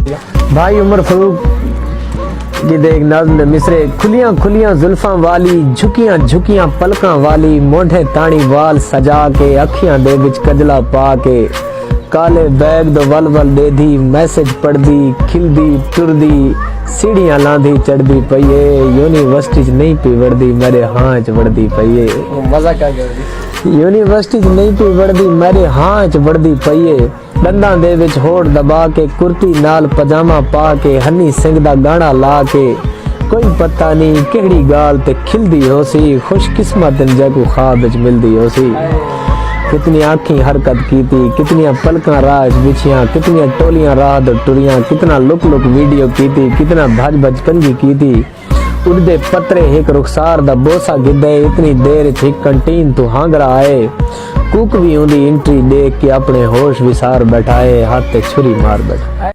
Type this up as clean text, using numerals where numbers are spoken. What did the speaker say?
भाई उमर फरूक की देख नज़्म मिसरे, खुलियां खुलियां जुल्फां वाली, झुकियां झुकियां पलकां वाली, मोढे ताणी वाल सजा के, अखियां दे विच कजला पा के, काले बैग दो वल वल देदी, मैसेज पढ़दी खिलदी टुरदी, सीढ़ियां लांदी चढ़दी पईए, यूनिवर्सिटी च नहीं पी वड़दी मेरे हां च वड़दी पईए। मजा क्या कर यूनिवर्सिटी च नहीं पी वड़दी मेरे हां च वड़दी पईए, दंदां दे विच होड़ दबा के, कुर्ती नाल पजामा पा के, हनी सिंह दा गाना ला के, कोई पता नहीं केड़ी गाल ते खिलदी होसी, खुशकिस्मत जगू ख्वाब विच मिलदी होसी। कितनी आँखी हरकत की थी, कितनी पलकां राज बिछियां, कितनी टोलियां राह दो टुरियां, कितना लुक लुक वीडियो की थी, कितना भज भज कंजी की थी, उड़दे पत्रे एक रुखसार दा बोसा गिदे, इतनी देर च कंटीन तू हांगरा आए, कुक भी उंदी एंट्री देख के अपने होश विसार बैठाए, हाथ ते छुरी मार बैठा।